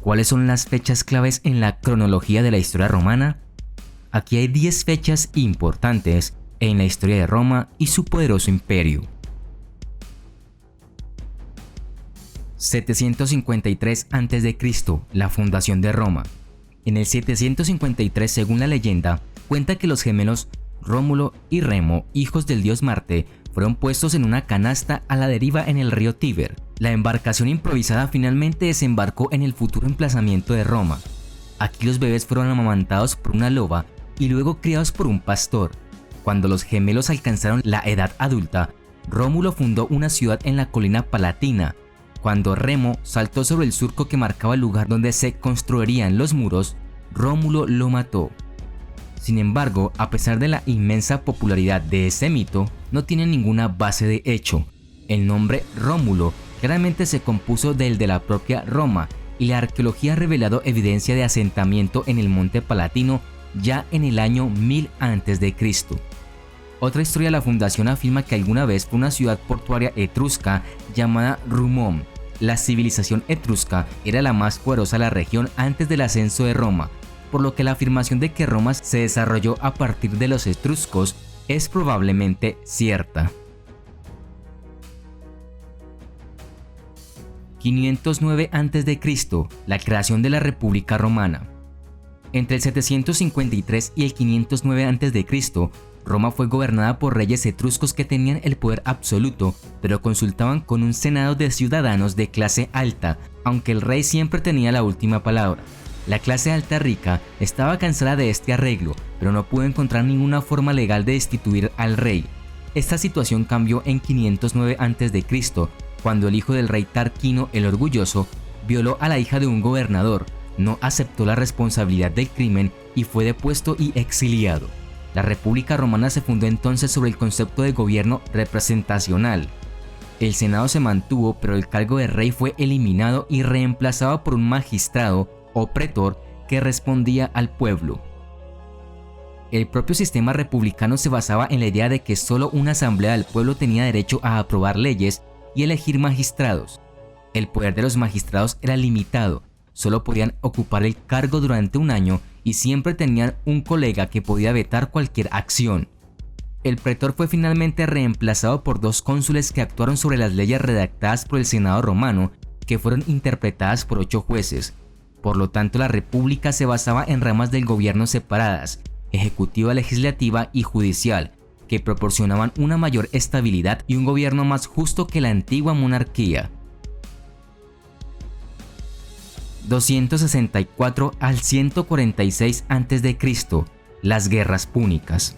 ¿Cuáles son las fechas claves en la cronología de la historia romana? Aquí hay 10 fechas importantes en la historia de Roma y su poderoso imperio. 753 a.C., la fundación de Roma. En el 753, según la leyenda, cuenta que los gemelos Rómulo y Remo, hijos del dios Marte, fueron puestos en una canasta a la deriva en el río Tíber. La embarcación improvisada finalmente desembarcó en el futuro emplazamiento de Roma. Aquí los bebés fueron amamantados por una loba y luego criados por un pastor. Cuando los gemelos alcanzaron la edad adulta, Rómulo fundó una ciudad en la colina Palatina. Cuando Remo saltó sobre el surco que marcaba el lugar donde se construirían los muros, Rómulo lo mató. Sin embargo, a pesar de la inmensa popularidad de ese mito, no tiene ninguna base de hecho. El nombre Rómulo claramente se compuso del de la propia Roma, y la arqueología ha revelado evidencia de asentamiento en el monte Palatino ya en el año 1000 a.C. Otra historia de la fundación afirma que alguna vez fue una ciudad portuaria etrusca llamada Rumón. La civilización etrusca era la más poderosa de la región antes del ascenso de Roma, por lo que la afirmación de que Roma se desarrolló a partir de los etruscos es probablemente cierta. 509 a.C., la creación de la República Romana. Entre el 753 y el 509 a.C., Roma fue gobernada por reyes etruscos que tenían el poder absoluto, pero consultaban con un senado de ciudadanos de clase alta, aunque el rey siempre tenía la última palabra. La clase alta rica estaba cansada de este arreglo, pero no pudo encontrar ninguna forma legal de destituir al rey. Esta situación cambió en 509 a.C., cuando el hijo del rey Tarquino el Orgulloso violó a la hija de un gobernador, no aceptó la responsabilidad del crimen y fue depuesto y exiliado. La República Romana se fundó entonces sobre el concepto de gobierno representacional. El Senado se mantuvo, pero el cargo de rey fue eliminado y reemplazado por un magistrado o pretor que respondía al pueblo. El propio sistema republicano se basaba en la idea de que solo una asamblea del pueblo tenía derecho a aprobar leyes y elegir magistrados. El poder de los magistrados era limitado, solo podían ocupar el cargo durante un año y siempre tenían un colega que podía vetar cualquier acción. El pretor fue finalmente reemplazado por 2 cónsules que actuaron sobre las leyes redactadas por el Senado romano, que fueron interpretadas por 8 jueces. Por lo tanto, la república se basaba en ramas del gobierno separadas, ejecutiva, legislativa y judicial, que proporcionaban una mayor estabilidad y un gobierno más justo que la antigua monarquía. 264 al 146 a.C., las guerras púnicas.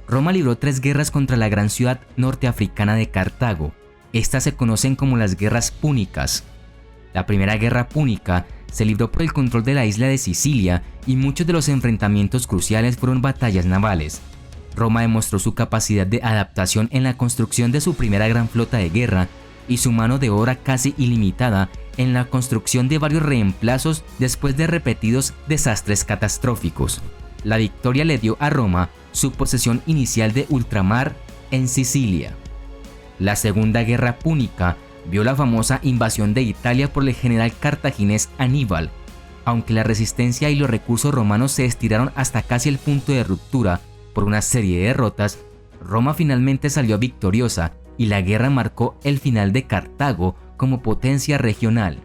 Roma libró 3 guerras contra la gran ciudad norteafricana de Cartago. Estas se conocen como las guerras púnicas. La primera guerra púnica se libró por el control de la isla de Sicilia y muchos de los enfrentamientos cruciales fueron batallas navales. Roma demostró su capacidad de adaptación en la construcción de su primera gran flota de guerra y su mano de obra casi ilimitada en la construcción de varios reemplazos después de repetidos desastres catastróficos. La victoria le dio a Roma su posesión inicial de ultramar en Sicilia. La Segunda Guerra Púnica vio la famosa invasión de Italia por el general cartaginés Aníbal. Aunque la resistencia y los recursos romanos se estiraron hasta casi el punto de ruptura por una serie de derrotas, Roma finalmente salió victoriosa y la guerra marcó el final de Cartago como potencia regional.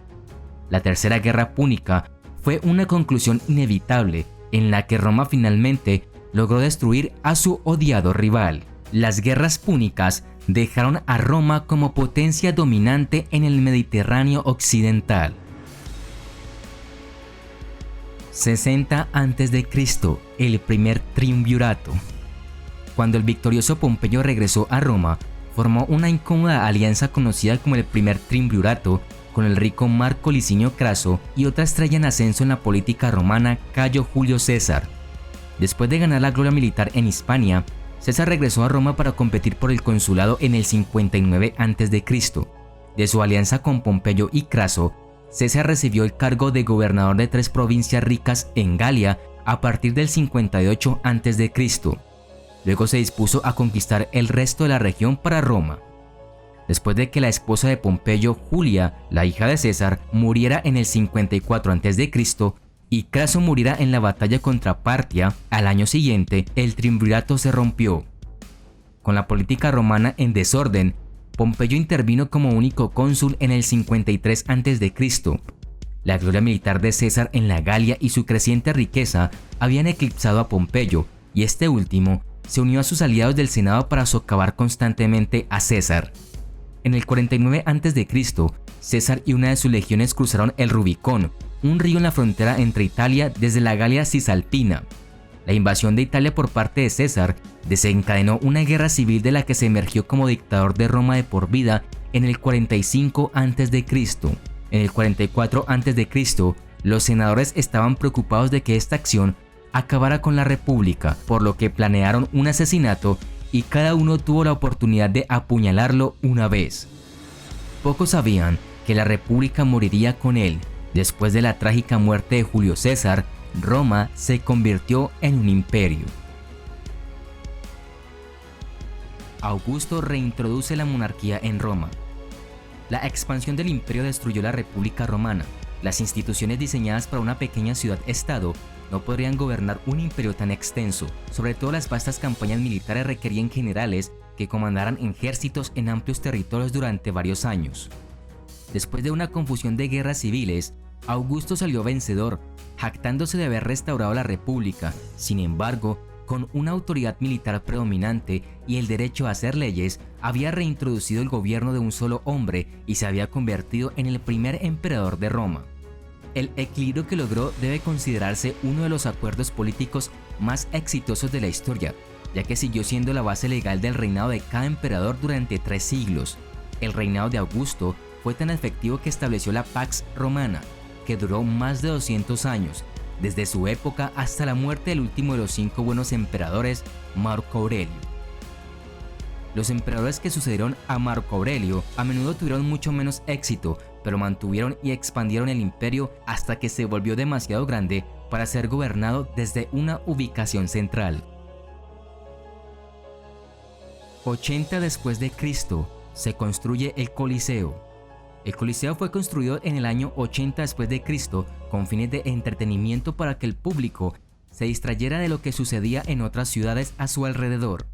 La Tercera Guerra Púnica fue una conclusión inevitable en la que Roma finalmente logró destruir a su odiado rival. Las guerras púnicas dejaron a Roma como potencia dominante en el Mediterráneo occidental. 60 a.C., el primer triunvirato. Cuando el victorioso Pompeyo regresó a Roma, formó una incómoda alianza conocida como el primer triunvirato con el rico Marco Licinio Craso y otra estrella en ascenso en la política romana, Cayo Julio César. Después de ganar la gloria militar en Hispania, César regresó a Roma para competir por el consulado en el 59 a.C. De su alianza con Pompeyo y Craso, César recibió el cargo de gobernador de 3 provincias ricas en Galia a partir del 58 a.C. Luego se dispuso a conquistar el resto de la región para Roma. después de que la esposa de Pompeyo, Julia, la hija de César, muriera en el 54 a.C. y Craso muriera en la batalla contra Partia, al año siguiente, el triunvirato se rompió. Con la política romana en desorden, Pompeyo intervino como único cónsul en el 53 a.C. La gloria militar de César en la Galia y su creciente riqueza habían eclipsado a Pompeyo, y este último se unió a sus aliados del Senado para socavar constantemente a César. En el 49 a.C., César y una de sus legiones cruzaron el Rubicón, un río en la frontera entre Italia desde la Galia Cisalpina. La invasión de Italia por parte de César desencadenó una guerra civil de la que se emergió como dictador de Roma de por vida en el 45 a.C. En el 44 a.C., los senadores estaban preocupados de que esta acción acabara con la república, por lo que planearon un asesinato y cada uno tuvo la oportunidad de apuñalarlo una vez. Pocos sabían que la república moriría con él. Después de la trágica muerte de Julio César, Roma se convirtió en un imperio. Augusto reintroduce la monarquía en Roma. La expansión del imperio destruyó la República Romana. Las instituciones diseñadas para una pequeña ciudad-estado no podrían gobernar un imperio tan extenso. Sobre todo las vastas campañas militares requerían generales que comandaran ejércitos en amplios territorios durante varios años. Después de una confusión de guerras civiles, Augusto salió vencedor, jactándose de haber restaurado la república. Sin embargo, con una autoridad militar predominante y el derecho a hacer leyes, había reintroducido el gobierno de un solo hombre y se había convertido en el primer emperador de Roma. El equilibrio que logró debe considerarse uno de los acuerdos políticos más exitosos de la historia, ya que siguió siendo la base legal del reinado de cada emperador durante 3 siglos. El reinado de Augusto fue tan efectivo que estableció la Pax Romana, que duró más de 200 años, desde su época hasta la muerte del último de los 5 buenos emperadores, Marco Aurelio. Los emperadores que sucedieron a Marco Aurelio a menudo tuvieron mucho menos éxito, pero mantuvieron y expandieron el imperio hasta que se volvió demasiado grande para ser gobernado desde una ubicación central. 80 después de Cristo, se construye el Coliseo. El Coliseo fue construido en el año 80 después de Cristo con fines de entretenimiento para que el público se distrayera de lo que sucedía en otras ciudades a su alrededor.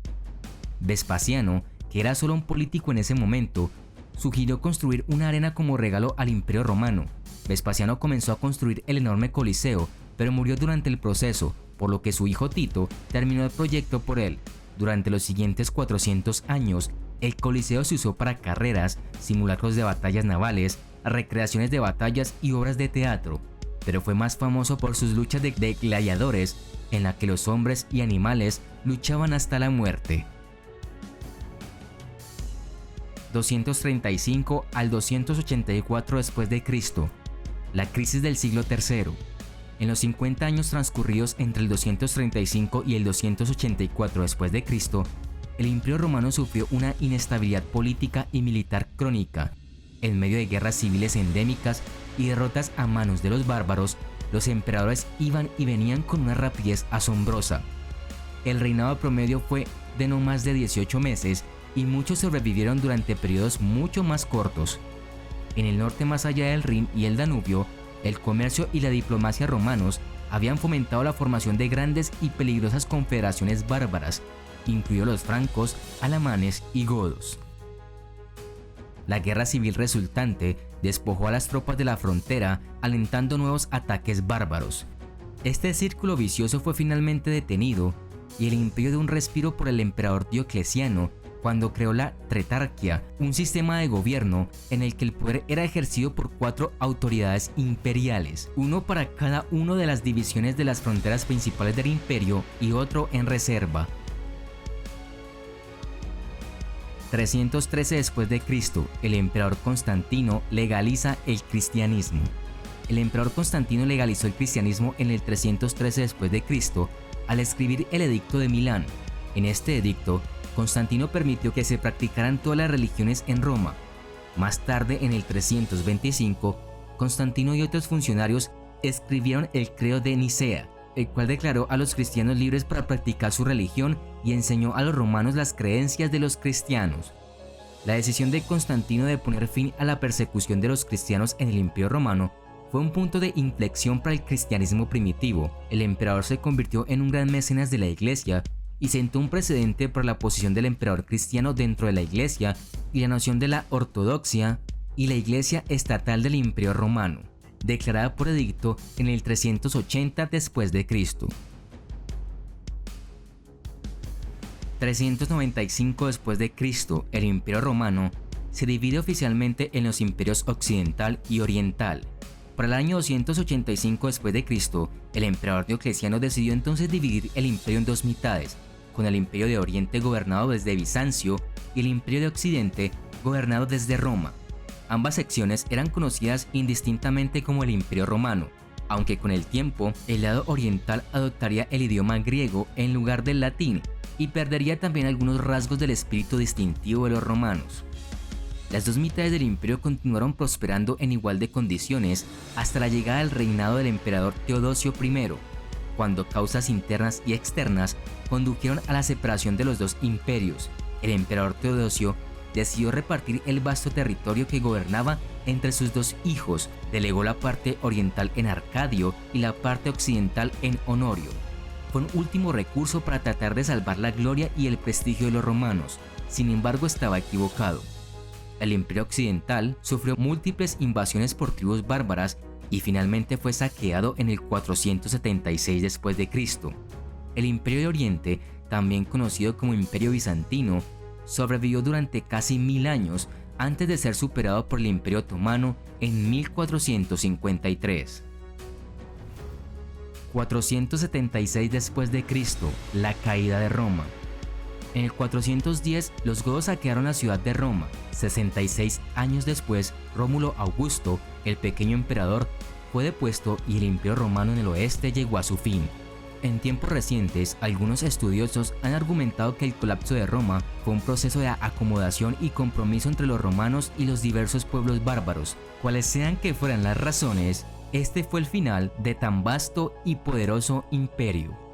Vespasiano, que era solo un político en ese momento, sugirió construir una arena como regalo al Imperio Romano. Vespasiano comenzó a construir el enorme Coliseo, pero murió durante el proceso, por lo que su hijo Tito terminó el proyecto por él. Durante los siguientes 400 años, el Coliseo se usó para carreras, simulacros de batallas navales, recreaciones de batallas y obras de teatro, pero fue más famoso por sus luchas de gladiadores, en la que los hombres y animales luchaban hasta la muerte. 235 al 284 después de Cristo. La crisis del siglo III. En los 50 años transcurridos entre el 235 y el 284 después de Cristo, el Imperio Romano sufrió una inestabilidad política y militar crónica. En medio de guerras civiles endémicas y derrotas a manos de los bárbaros, los emperadores iban y venían con una rapidez asombrosa. El reinado promedio fue de no más de 18 meses y muchos sobrevivieron durante periodos mucho más cortos. En el norte, más allá del Rin y el Danubio, el comercio y la diplomacia romanos habían fomentado la formación de grandes y peligrosas confederaciones bárbaras, incluidos los francos, alamanes y godos. La guerra civil resultante despojó a las tropas de la frontera, alentando nuevos ataques bárbaros. Este círculo vicioso fue finalmente detenido y el imperio dio un respiro por el emperador Diocleciano cuando creó la Tretarquia, un sistema de gobierno en el que el poder era ejercido por 4 autoridades imperiales, uno para cada una de las divisiones de las fronteras principales del imperio y otro en reserva. 313 después de Cristo, el emperador Constantino legaliza el cristianismo. El emperador Constantino legalizó el cristianismo en el 313 después de Cristo al escribir el Edicto de Milán. En este edicto, Constantino permitió que se practicaran todas las religiones en Roma. Más tarde, en el 325, Constantino y otros funcionarios escribieron el Credo de Nicea, el cual declaró a los cristianos libres para practicar su religión y enseñó a los romanos las creencias de los cristianos. La decisión de Constantino de poner fin a la persecución de los cristianos en el Imperio Romano fue un punto de inflexión para el cristianismo primitivo. El emperador se convirtió en un gran mecenas de la Iglesia y sentó un precedente para la posición del emperador cristiano dentro de la Iglesia y la noción de la ortodoxia y la Iglesia estatal del Imperio Romano, declarada por edicto en el 380 después de Cristo. 395 después de Cristo, el Imperio Romano se divide oficialmente en los imperios occidental y oriental. Para el año 285 después de Cristo, el emperador Diocleciano decidió entonces dividir el imperio en dos mitades, con el Imperio de Oriente gobernado desde Bizancio y el Imperio de Occidente gobernado desde Roma. Ambas secciones eran conocidas indistintamente como el Imperio Romano, aunque con el tiempo el lado oriental adoptaría el idioma griego en lugar del latín y perdería también algunos rasgos del espíritu distintivo de los romanos. Las dos mitades del imperio continuaron prosperando en igual de condiciones hasta la llegada del reinado del emperador Teodosio I, cuando causas internas y externas condujeron a la separación de los dos imperios. El emperador Teodosio decidió repartir el vasto territorio que gobernaba entre sus dos hijos, delegó la parte oriental en Arcadio y la parte occidental en Honorio. Fue un último recurso para tratar de salvar la gloria y el prestigio de los romanos, sin embargo estaba equivocado. El imperio occidental sufrió múltiples invasiones por tribus bárbaras y finalmente fue saqueado en el 476 después de Cristo. El imperio de Oriente, también conocido como Imperio Bizantino, sobrevivió durante casi 1000 años antes de ser superado por el Imperio Otomano en 1453. 476 después de Cristo, la caída de Roma. En el 410 los godos saquearon la ciudad de Roma. 66 años después, Rómulo Augusto, el pequeño emperador, fue depuesto y el Imperio Romano en el oeste llegó a su fin. En tiempos recientes, algunos estudiosos han argumentado que el colapso de Roma fue un proceso de acomodación y compromiso entre los romanos y los diversos pueblos bárbaros. Cuales sean que fueran las razones, este fue el final de tan vasto y poderoso imperio.